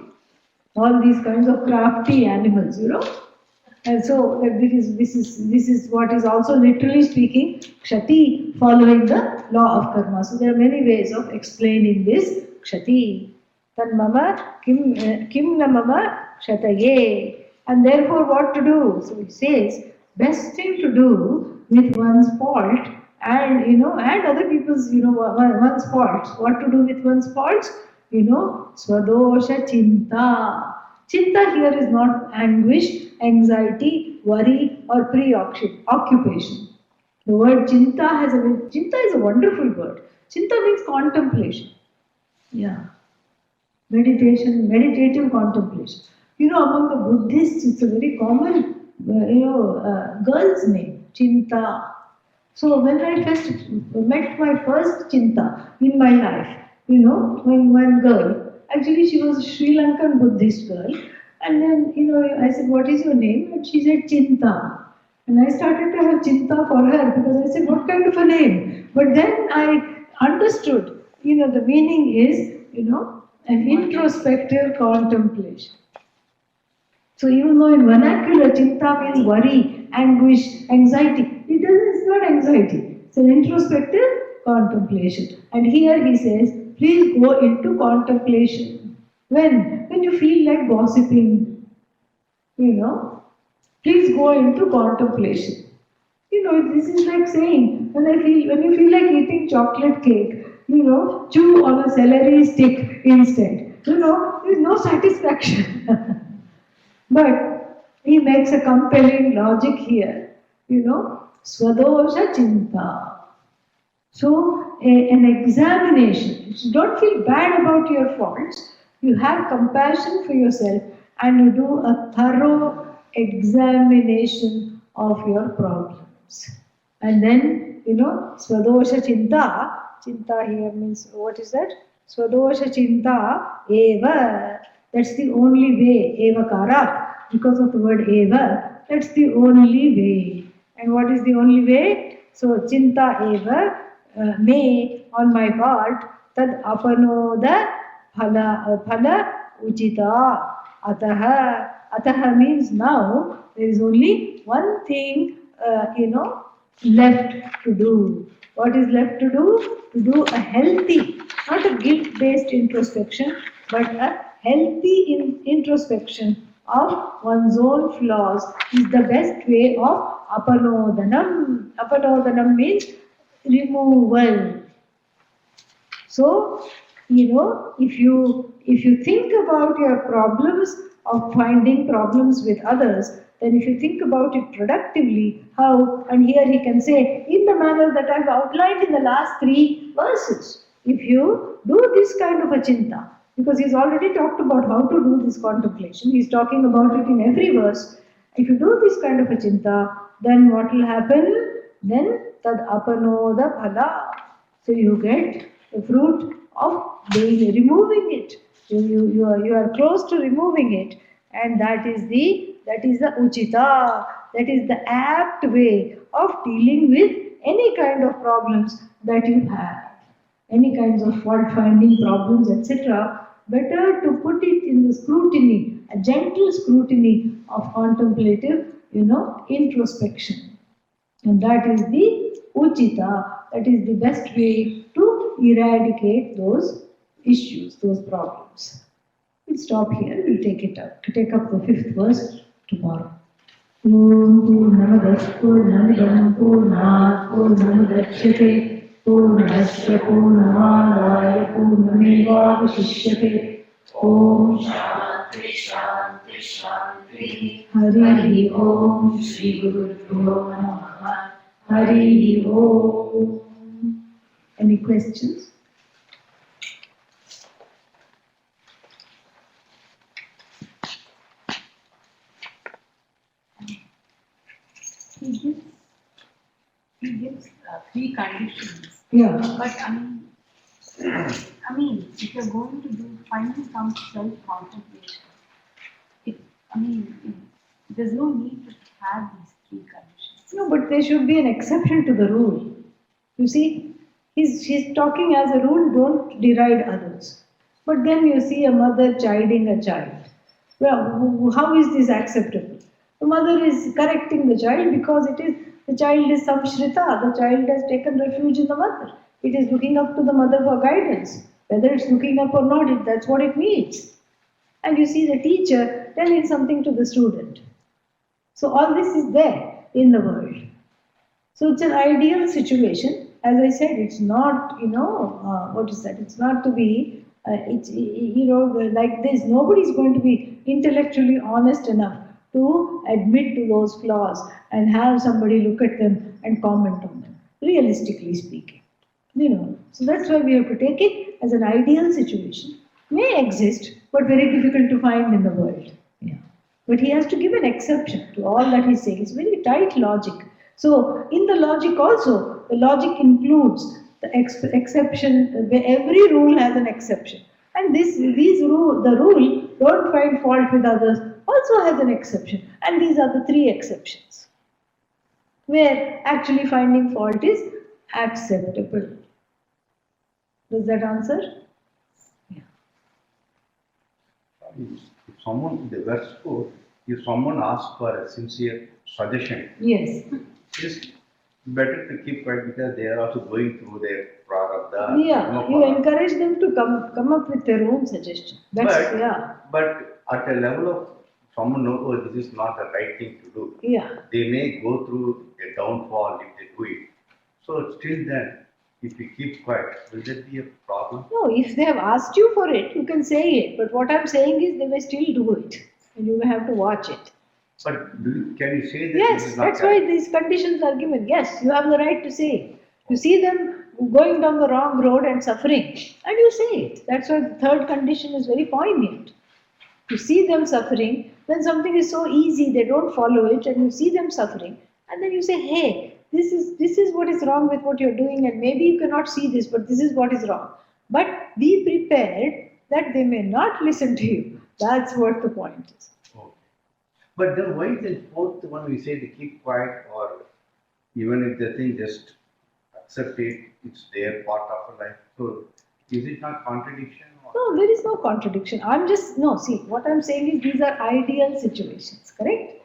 All these kinds of crafty animals, And so this is what is also literally speaking kshati, following the law of karma. So there are many ways of explaining this kshati. Tan mama kim na mama kshataye. And therefore what to do? So it says, best thing to do with one's fault and and other people's one's faults. What to do with one's faults? Swadosha chinta. Chinta here is not anguish, anxiety, worry, or preoccupation. The word chinta is a wonderful word. Chinta means contemplation. Yeah. Meditation, meditative contemplation. Among the Buddhists, it's a very common, girl's name, Chinta. So when I first met my first Chinta in my life, when one girl, actually she was a Sri Lankan Buddhist girl, and then, I said, what is your name? And she said, Chinta. And I started to have Chinta for her because I said, what kind of a name? But then I understood, the meaning is, an introspective contemplation. So even though in vernacular, chinta means worry, anguish, anxiety, it's not anxiety. It's an introspective contemplation. And here he says, please go into contemplation. When you feel like gossiping, please go into contemplation. This is like saying, when you feel like eating chocolate cake, chew on a celery stick instead. There's no satisfaction. But he makes a compelling logic here. Swadosha chinta. So, an examination. You don't feel bad about your faults. You have compassion for yourself and you do a thorough examination of your problems. And then, swadosha chinta. Chinta here means, what is that? Swadosha chinta eva. That's the only way. Eva kara. Because of the word eva, that's the only way. And what is the only way? So, chinta eva, may, on my part, tad apanoda phala uchita. Ataha means now there is only one thing, left to do. What is left to do? To do a healthy, not a guilt-based introspection, but a healthy introspection of one's own flaws is the best way of apanodanam. Apanodanam means removal. So, if you think about your problems of finding problems with others, then if you think about it productively, how, and here he can say, in the manner that I've outlined in the last 3 verses, if you do this kind of a chinta, because he's already talked about how to do this contemplation, he's talking about it in every verse. If you do this kind of a chinta, then what will happen? Then tad apanoda phala. So you get the fruit of removing it. You are close to removing it, and that is the uchita. That is the apt way of dealing with any kind of problems that you have, any kinds of fault finding problems, etc. Better to put it in the scrutiny, a gentle scrutiny of contemplative, introspection. And that is the uchita, that is the best way to eradicate those issues, those problems. We'll stop here, we'll take up the 5th verse tomorrow. Om Purnamadah Purnamidam Purnat Purnamudachyate Purnasya Purnamadaya Purnamevavashishyate. Om Shanti Shanti Shanti. Hari Om Shri Gurubhyo Namaha. Hari Om. Any questions? He gives 3 conditions. Yeah. But I mean, if you're going to do finally some self-contemplation, there's no need to have these 3 conditions. No, but there should be an exception to the rule. You see, she's talking as a rule, don't deride others. But then you see a mother chiding a child. Well, how is this acceptable? The mother is correcting the child because the child is samshrita, the child has taken refuge in the mother. It is looking up to the mother for guidance. Whether it's looking up or not, that's what it means. And you see the teacher telling something to the student. So all this is there in the world. So it's an ideal situation. As I said, it's not, what is that? It's not to be, like this. Nobody's going to be intellectually honest enough to admit to those flaws and have somebody look at them and comment on them, realistically speaking. So that's why we have to take it as an ideal situation. May exist, but very difficult to find in the world. Yeah. But he has to give an exception to all that he's saying. It's very tight logic. So in the logic also, the logic includes the exception. Every rule has an exception. And the rule, don't find fault with others, also has an exception. And these are the 3 exceptions, where actually finding fault is acceptable. Does that answer? Yeah. If someone, the verse 4, if someone asks for a sincere suggestion, Yes. it's better to keep quiet because they are also going through their prarabdha. Yeah, you encourage them to come up with their own suggestion. But at a level of someone knows, oh, this is not the right thing to do. Yeah. They may go through a downfall if they do it. So still then, if you keep quiet, will there be a problem? No, if they have asked you for it, you can say it. But what I'm saying is they may still do it. And you may have to watch it. But can you say that? Yes, this is not that's right? why these conditions are given. Yes, you have the right to say it. You see them going down the wrong road and suffering, and you say it. That's why the 3rd condition is very poignant. You see them suffering, when something is so easy, they don't follow it, and you see them suffering, and then you say, hey, this is what is wrong with what you're doing, and maybe you cannot see this, but this is what is wrong. But be prepared that they may not listen to you. That's what the point is. Okay. But then why is the 4th one we say to keep quiet, or even if the thing just accept it, it's their part of life. So Is it not contradiction? No, there is no contradiction. See, what I'm saying is these are ideal situations, correct?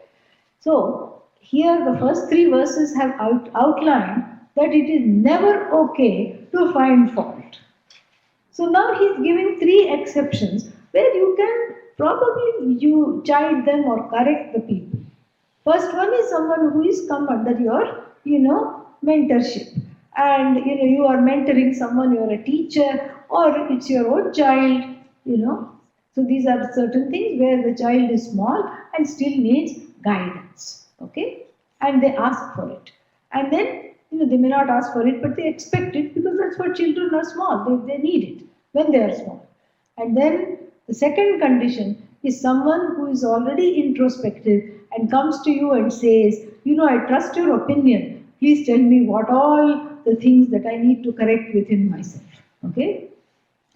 So, here the first three verses have outlined that it is never okay to find fault. So now he's giving three exceptions where you can probably you chide them or correct the people. First one is someone who is come under your, mentorship. And, you are mentoring someone, you are a teacher, or it's your own child, So these are certain things where the child is small and still needs guidance, okay? And they ask for it. And then, they may not ask for it, but they expect it because that's what children are small. They need it when they are small. And then the second condition is someone who is already introspective and comes to you and says, I trust your opinion. Please tell me what all the things that I need to correct within myself. Okay?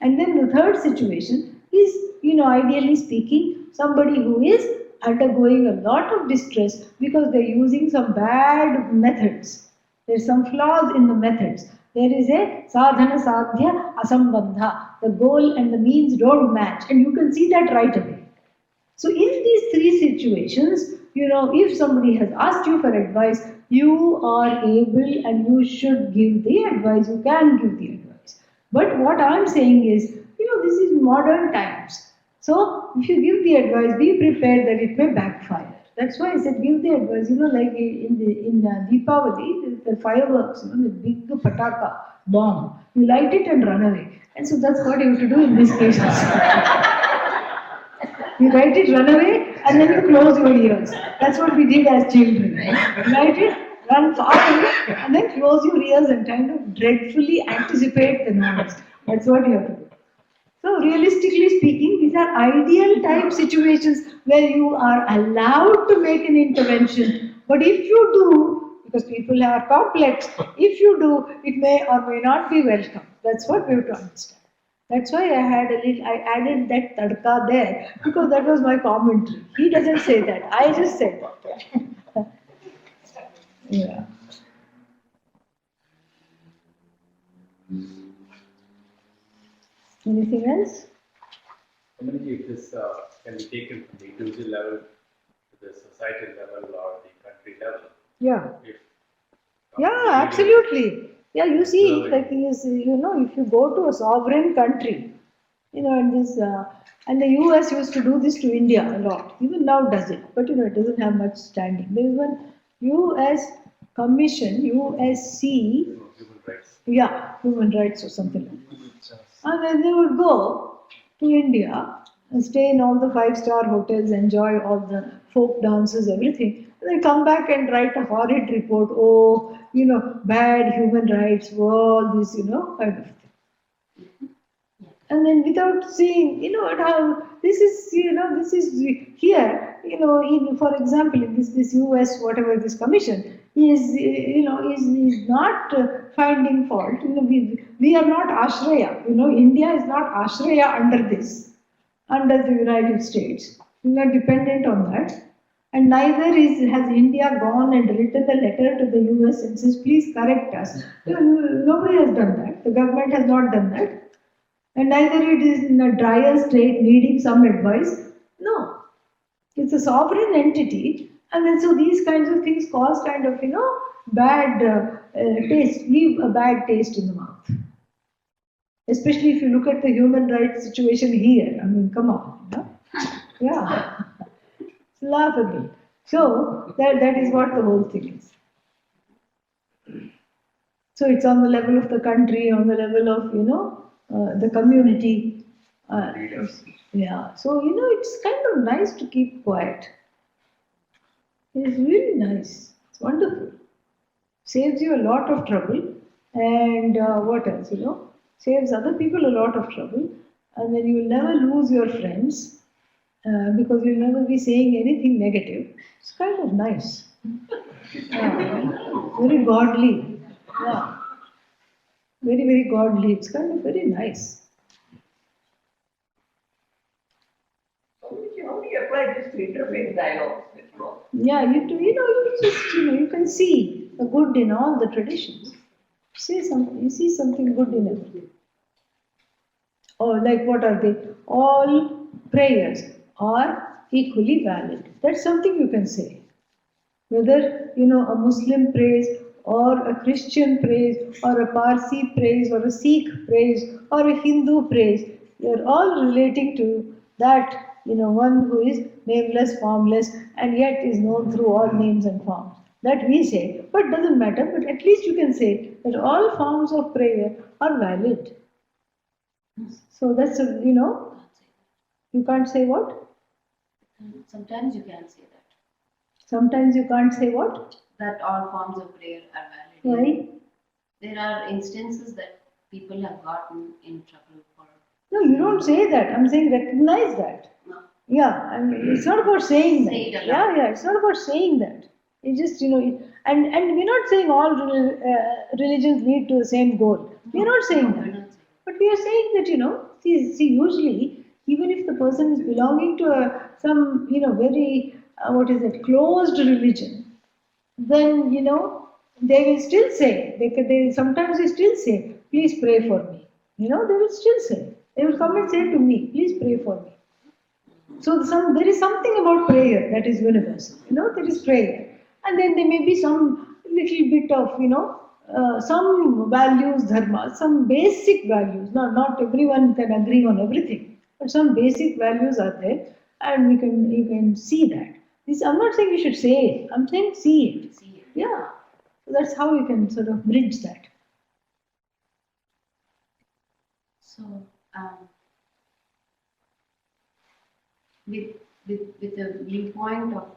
And then the third situation is, ideally speaking, somebody who is undergoing a lot of distress because they're using some bad methods. There's some flaws in the methods. There is a sadhana sadhya asambandha. The goal and the means don't match, and you can see that right away. So in these three situations, if somebody has asked you for advice, you are able and you should give the advice. You can give the advice. But what I'm saying is, this is modern times. So if you give the advice, be prepared that it may backfire. That's why I said give the advice. Like in Deepavali, the fireworks, the big pataka bomb. You light it and run away. And so that's what you have to do in these cases. You light it, run away, and then you close your ears. That's what we did as children. Light it, run far away, and then close your ears and kind of dreadfully anticipate the noise. That's what you have to do. So realistically speaking, these are ideal type situations where you are allowed to make an intervention. But if you do, because people are complex, if you do, it may or may not be welcome. That's what we have to understand. That's why I added that tadka there, because that was my commentary. He doesn't say that. I just said that. Yeah. Anything else? If this can be taken from the individual level to the societal level or the country level. Yeah. If Yeah, absolutely. Yeah, you see, like if you go to a sovereign country, and the US used to do this to India a lot. Even now does it, but it doesn't have much standing. There is one US Commission, USC. human rights. Yeah, human rights or something like that. And then they would go to India and stay in all the 5-star hotels, enjoy all the folk dances, everything. And then come back and write a horrid report. Oh, bad human rights, all this, kind of thing. And then without seeing, how this is here, for example, in this US, whatever this commission is not finding fault. We are not Ashraya. India is not Ashraya under the United States. We are dependent on that. And neither has India gone and written a letter to the US and says, please correct us. Nobody has done that. The government has not done that. And neither it is in a dire state needing some advice. No. It's a sovereign entity. And then so these kinds of things cause kind of, bad taste, leave a bad taste in the mouth. Especially if you look at the human rights situation here. I mean, come on. Yeah. It's laughable. So that is what the whole thing is. So it's on the level of the country, on the level of, the community. Yeah. So, it's kind of nice to keep quiet. It's really nice. It's wonderful. Saves you a lot of trouble. And what else, saves other people a lot of trouble. And then you will never lose your friends because you'll never be saying anything negative. It's kind of nice. Yeah. Very godly. Yeah. Very, very godly. It's kind of very nice. How do you apply this to interfaith dialogues? Yeah, you can see the good in all the traditions. You see something good in everything. or like what are they? All prayers are equally valid. That's something you can say. Whether a Muslim prays or a Christian prays or a Parsi prays or a Sikh prays or a Hindu prays, they're all relating to that one who is nameless, formless, and yet is known through all names and forms. That we say, but doesn't matter. But at least you can say that all forms of prayer are valid. So that's you can't say what. Sometimes you can say that. Sometimes you can't say what. That all forms of prayer are valid. Why? There are instances that people have gotten in trouble for. No, you don't say that. I'm saying recognize that. No. Yeah, I mean, it's not about saying that. Say it aloud. Yeah, it's not about saying that. It's just, and we're not saying all religions lead to the same goal. We're not saying No, that. we're not saying. But we are saying that, see, usually, even if the person is belonging to some, very, closed religion, then, they will still say, they sometimes they still say, please pray for me. They will still say, they will come and say to me, please pray for me. So there is something about prayer that is universal. There is prayer. And then there may be some little bit of, some values, dharma, some basic values. Not everyone can agree on everything, but some basic values are there, and you can see that. I'm not saying you should say it. I'm saying see it. See it. Yeah. So that's how you can sort of bridge that. So, with the viewpoint of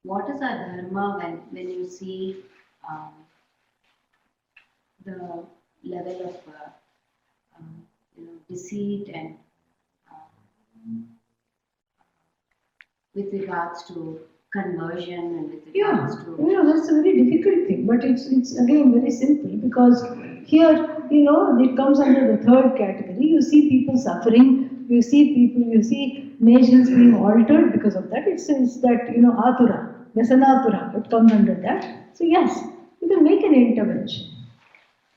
what is our dharma when you see the level of deceit and with regards to conversion and with regards to That's a very difficult thing, but it's again very simple because here, it comes under the third category. You see people suffering, you see nations being altered because of that. It's that, atura, Vyasanatura, it comes under that. So yes, you can make an intervention.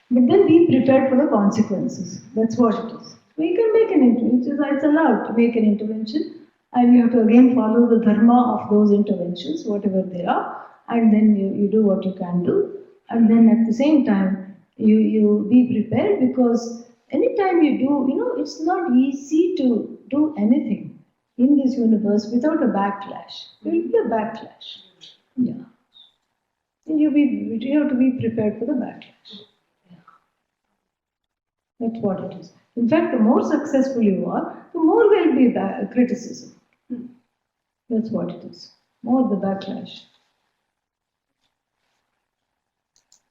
But then be prepared for the consequences. That's what it is. So you can make an intervention. It's allowed to make an intervention, and you have to again follow the dharma of those interventions, whatever they are, and then you do what you can do, and then at the same time you be prepared because anytime you do, it's not easy to do anything in this universe without a backlash. There will be a backlash. Yeah. And you have to be prepared for the backlash. That's what it is. In fact, the more successful you are, the more will be criticism. That's what it is. More the backlash.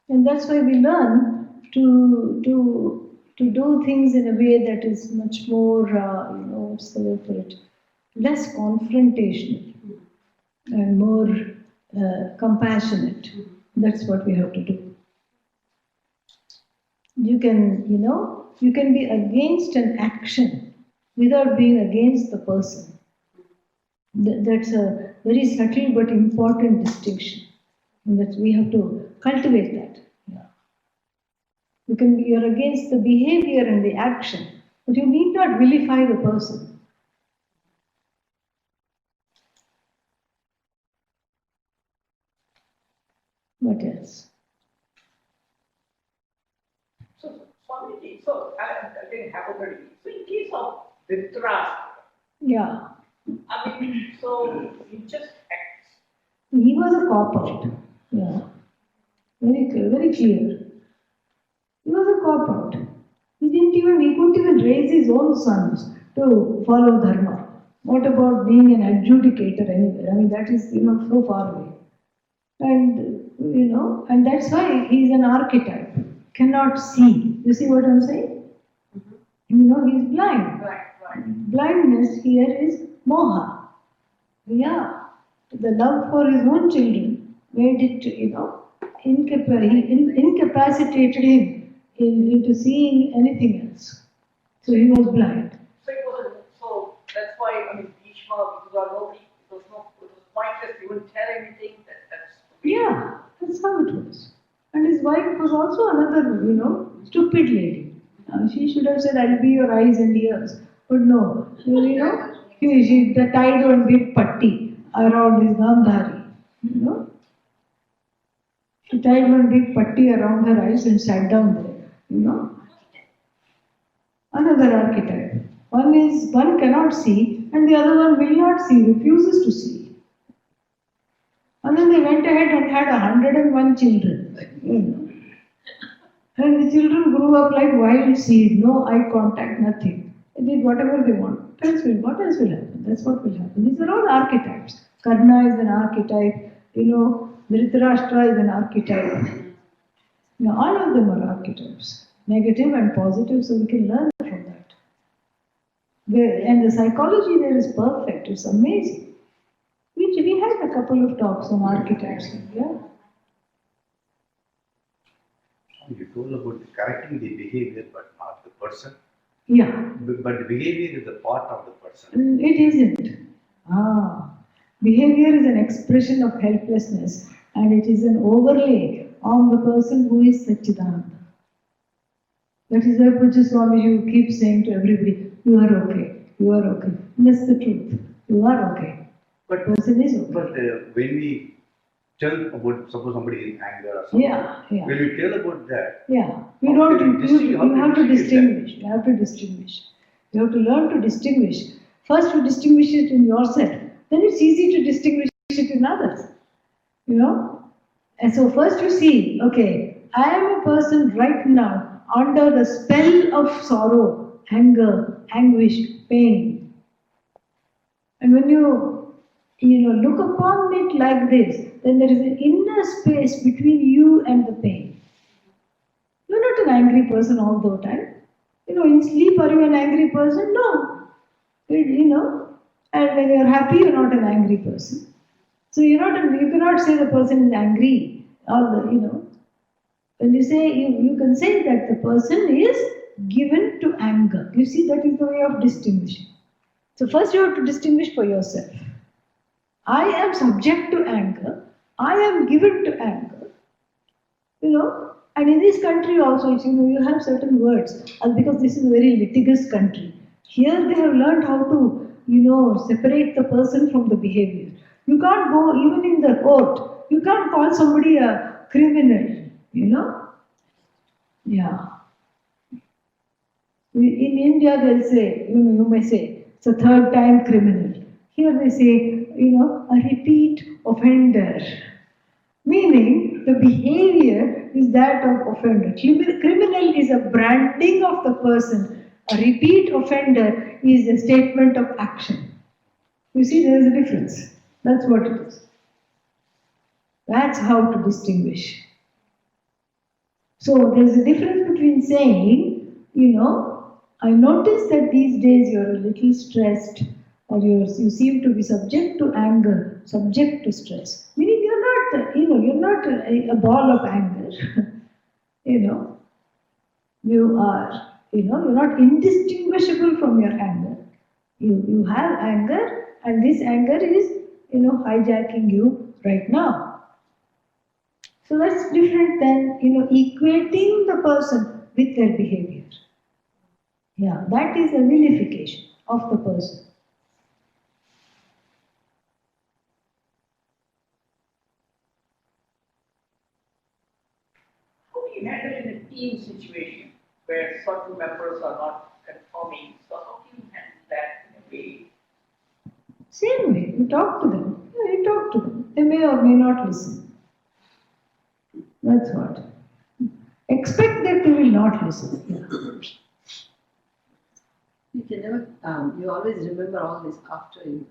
And that's why we learn to do things in a way that is much more, what's the word for it? Less confrontational and more compassionate. That's what we have to do. You can be against an action without being against the person. That's a very subtle but important distinction. And that we have to cultivate that. Yeah. You're against the behavior and the action, but you need not vilify the person. What else? So, Swamiji, again, hypothetically, so in case of Dhritarashtra, Yeah. I mean, so he just acts. He was a cop-out. Yeah. Very clear, very clear. He was a cop-out. He couldn't even raise his own sons to follow dharma. What about being an adjudicator anywhere? I mean, that is, so far away. And, and that's why he's an archetype. Cannot see. You see what I'm saying? He's blind. Right. Blindness here is moha. Yeah. The love for his own children made it, incapacitated him into seeing anything else. So he was blind. So that's why, I mean, Bhishma, it was pointless, he wouldn't tell anything. That's Yeah, that's how it was. And his wife was also another, stupid lady. She should have said, I'll be your eyes and ears. But no, she tied one big patti around this Gandhari. You know? She tied one big patti around her eyes and sat down there. You know? Another archetype. One cannot see and the other one will not see, refuses to see. And then they went ahead and had 101 children. You know. And the children grew up like wild seed, no eye contact, nothing. They did whatever they want. What else will happen? That's what will happen. These are all archetypes. Karna is an archetype, Dhritarashtra is an archetype. All of them are archetypes, negative and positive, so we can learn from that. And the psychology there is perfect, it's amazing. We had a couple of talks on archetypes, yeah. You told about correcting the behavior but not the person. Yeah. But the behavior is a part of the person. It isn't. Behavior is an expression of helplessness and it is an overlay on the person who is Satchidananda. That is why Pujya Swamiji keeps saying to everybody, you are okay, you are okay. And that's the truth. You are okay. But Person is okay. But when we tell about, suppose somebody is anger or something, Yeah. when we tell about that, Yeah. You How don't. can you You how have can to you see that? distinguish. You have to distinguish. You have to learn to distinguish. First, you distinguish it in yourself. Then it's easy to distinguish it in others. And so first you see, okay, I am a person right now under the spell of sorrow, anger, anguish, pain. And when you look upon it like this, then there is an inner space between you and the pain. You're not an angry person all the time. In sleep, are you an angry person? No. And when you're happy, you're not an angry person. So you cannot say the person is angry. When you say, you can say that the person is given to anger. You see, that is the way of distinguishing. So first you have to distinguish for yourself. I am subject to anger. I am given to anger. And in this country also, you have certain words, because this is a very litigious country. Here they have learned how to, separate the person from the behavior. You can't go, even in the court, you can't call somebody a criminal, Yeah. In India, they'll say, you may say, it's a third time criminal. Here they say, a repeat offender. Meaning, the behavior is that of offender. Criminal is a branding of the person. A repeat offender is a statement of action. You see, there is a difference. That's what it is. That's how to distinguish. So, there's a difference between saying, I notice that these days you're a little stressed, or you seem to be subject to anger, subject to stress. Meaning you're not a ball of anger. You are, you're not indistinguishable from your anger. You have anger, and this anger is, hijacking you right now. So that's different than, equating the person with their behavior. Yeah, that is a vilification of the person. How do you handle in a team situation where certain members are not conforming? So how do you handle that in a way? Same way, you talk to them. Yeah, you talk to them. They may or may not listen. That's what. Expect that they will not listen. Yeah. You can never, you always remember all this after you.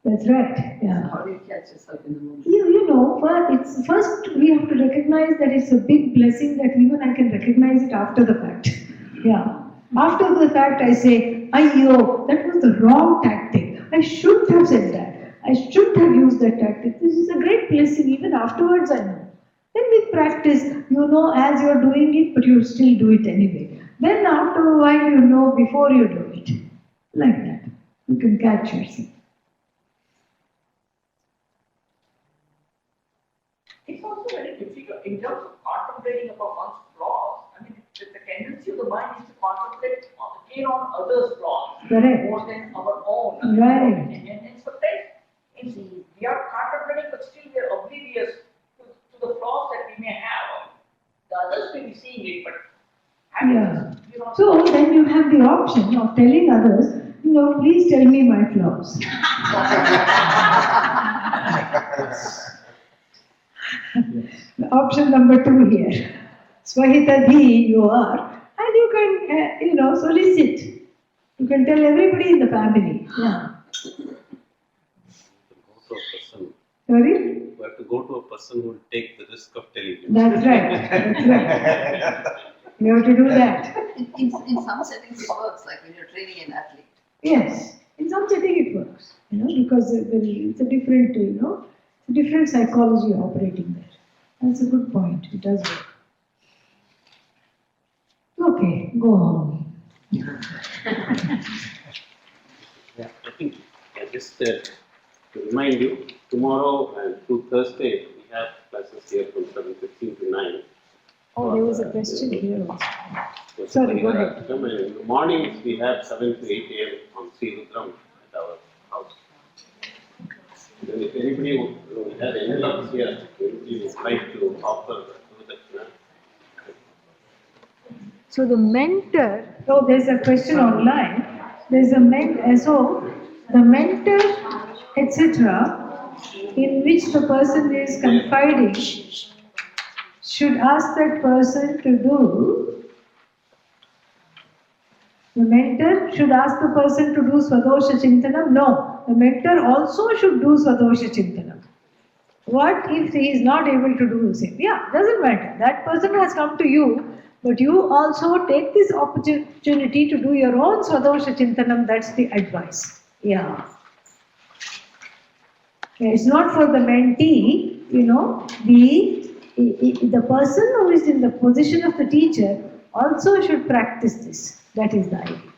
That's right. Yeah. How do you catch yourself in the moment? First we have to recognize that it's a big blessing that even I can recognize it after the fact. Yeah. After the fact, I say, Ayyo, that was the wrong tactic. I shouldn't have said that. I shouldn't have used that tactic. This is a great blessing. Even afterwards, I know. Then with practice, as you're doing it, but you still do it anyway. Then after a while, before you do it. Like that. You can catch yourself. It's also very difficult in terms of contemplating about one's flaws. I mean, the tendency tendency of the mind is to concentrate on others' flaws Correct. more than our own. Right. And sometimes we are contemplating, but still we are oblivious to the flaws that we may have. The others may be seeing it, but Yeah. So then you have the option of telling others, please tell me my flaws. Option number 2 here. Swahitadhi you are, and you can, solicit. You can tell everybody in the family. Yeah. Go to a person, Sorry? you have to go to a person who will take the risk of telling you. That's right. That's right. You have to do that. In some settings it works, like when you're training an athlete. Yes. In some setting it works, because it's a different, a different psychology operating there. That's a good point. It does work. Okay, go on. Yeah, I think just to remind you, tomorrow and through Thursday, we have classes here from 7:15 to 9. Oh, there was a question here also. So Sorry, go you have ahead. to come, and in the mornings, we have 7 to 8 a.m. on Sri Rudram at our house. Then if anybody would have any doubts here, we would like to offer Gurudakshina. So the mentor, there's a question online. There's a the mentor, etc., in which the person is confiding, should ask that person to do. The mentor should ask the person to do Swadosha Chintanam? No, the mentor also should do Swadosha Chintanam. What if he is not able to do the same? Yeah, doesn't matter. That person has come to you, but you also take this opportunity to do your own Swadosha Chintanam. That's the advice. Yeah. It's not for the mentee, the person who is in the position of the teacher also should practice this. That is the idea.